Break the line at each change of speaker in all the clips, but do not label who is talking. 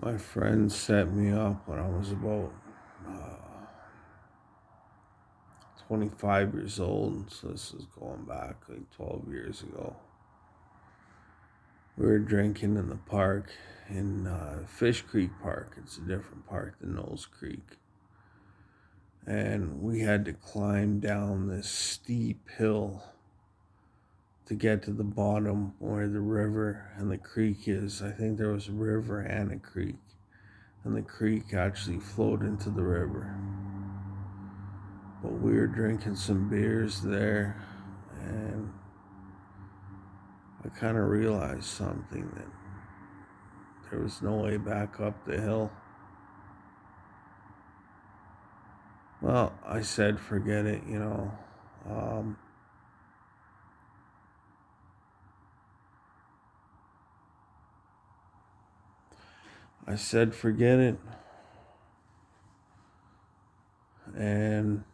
My friend set me up when I was about 25 years old, so this is going back like 12 years ago. We were drinking in the park in Fish Creek Park. It's a different park than Knowles Creek. And we had to climb down this steep hill to get to the bottom where the river and the creek is. I think there was a river and a creek, and the creek actually flowed into the river. But we were drinking some beers there, and I kind of realized something, that there was no way back up the hill. Well, I said, forget it, I said, forget it, and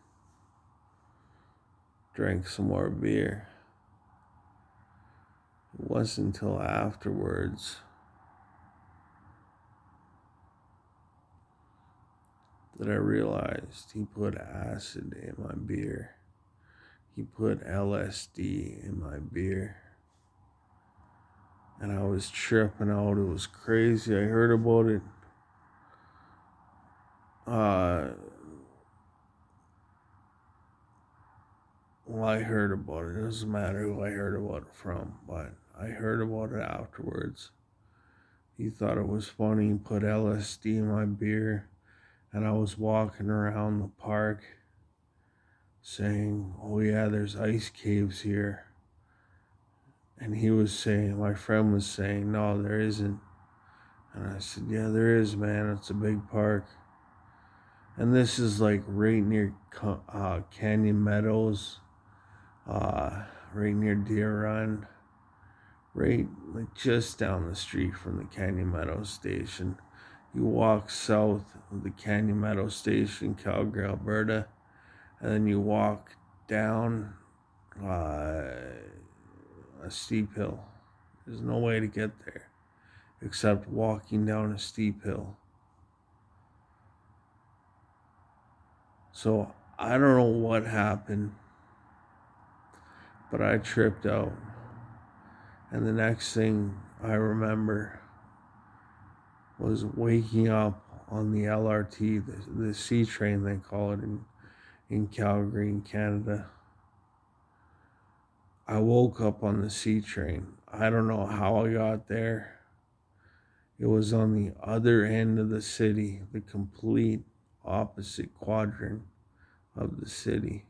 drank some more beer. It wasn't until afterwards that I realized he put acid in my beer. He put LSD in my beer. And I was tripping out. It was crazy. I heard about it. Well, I heard about it. It doesn't matter who I heard about it from, but I heard about it afterwards. He thought it was funny. He put LSD in my beer. And I was walking around the park saying, oh yeah, there's ice caves here. And he was saying, my friend was saying, no, there isn't. And I said, yeah, there is, man. It's a big park. And this is like right near Canyon Meadows, right near Deer Run, right like just down the street from the Canyon Meadows station. You walk south of the Canyon Meadows station, Calgary, Alberta, and then you walk down a steep hill. There's no way to get there except walking down a steep hill. So I don't know what happened, but I tripped out. And the next thing I remember was waking up on the LRT, the C train they call it in Calgary, in Canada. I woke up on the C train. I don't know how I got there. It was on the other end of the city, the complete opposite quadrant of the city.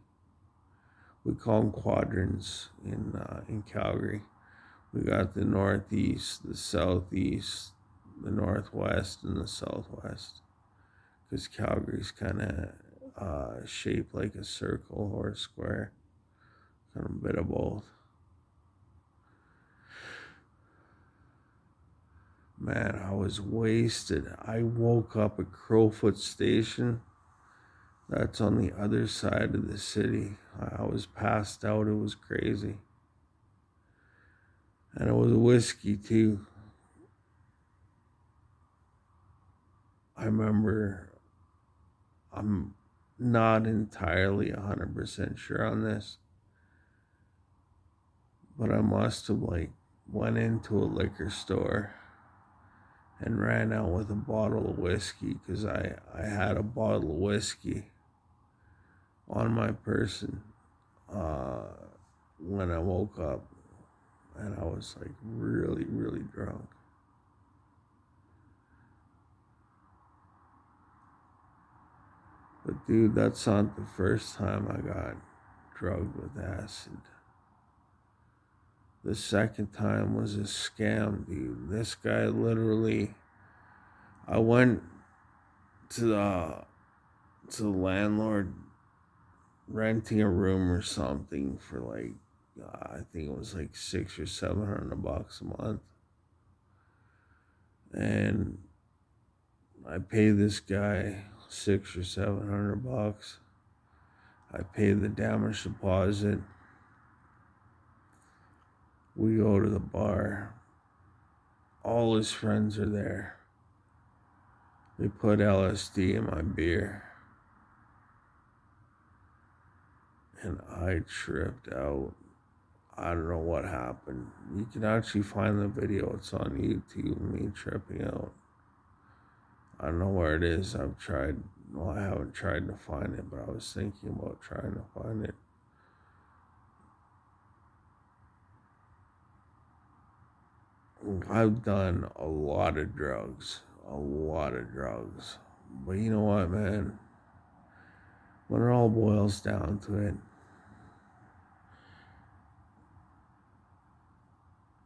We call them quadrants in Calgary. We got the northeast, the southeast, the northwest, and the southwest. Because Calgary's kind of shaped like a circle or a square, kind of a bit of both. Man, I was wasted. I woke up at Crowfoot Station. That's on the other side of the city. I was passed out. It was crazy. And it was whiskey too. I remember, I'm not entirely 100% sure on this, but I must have like went into a liquor store and ran out with a bottle of whiskey, because I had a bottle of whiskey on my person when I woke up, and I was like really, really drunk. But dude, that's not the first time I got drugged with acid. The second time was a scam, dude. This guy literally, I went to the landlord renting a room or something for like, I think it was like $600 or $700 a month. And I pay this guy $600 or $700. I pay the damage deposit. We go to the bar. All his friends are there. They put LSD in my beer, and I tripped out. I don't know what happened. You can actually find the video. It's on YouTube, me tripping out. I don't know where it is. I've tried. Well, I haven't tried to find it, but I was thinking about trying to find it. I've done a lot of drugs. A lot of drugs. But you know what, man? When it all boils down to it,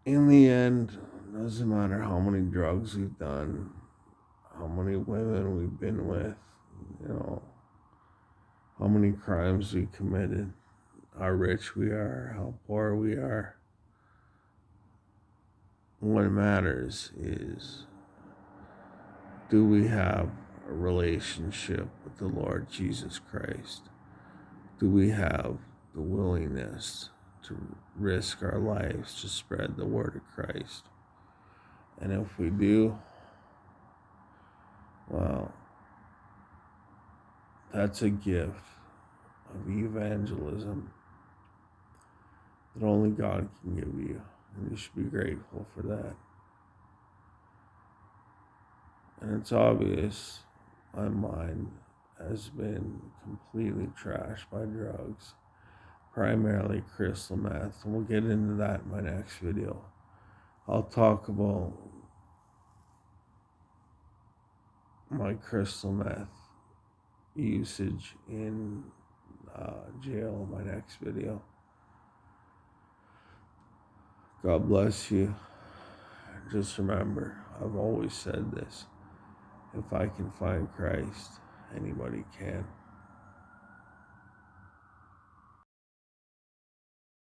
in the end, it doesn't matter how many drugs we've done, how many women we've been with, you know, how many crimes we committed, how rich we are, how poor we are. What matters is, do we have a relationship with the Lord Jesus Christ? Do we have the willingness to risk our lives to spread the word of Christ? And if we do, well, that's a gift of evangelism that only God can give you. And you should be grateful for that. And it's obvious my mind has been completely trashed by drugs, primarily crystal meth. And we'll get into that in my next video. I'll talk about my crystal meth usage in jail in my next video. God bless you. Just remember, I've always said this. If I can find Christ, anybody can.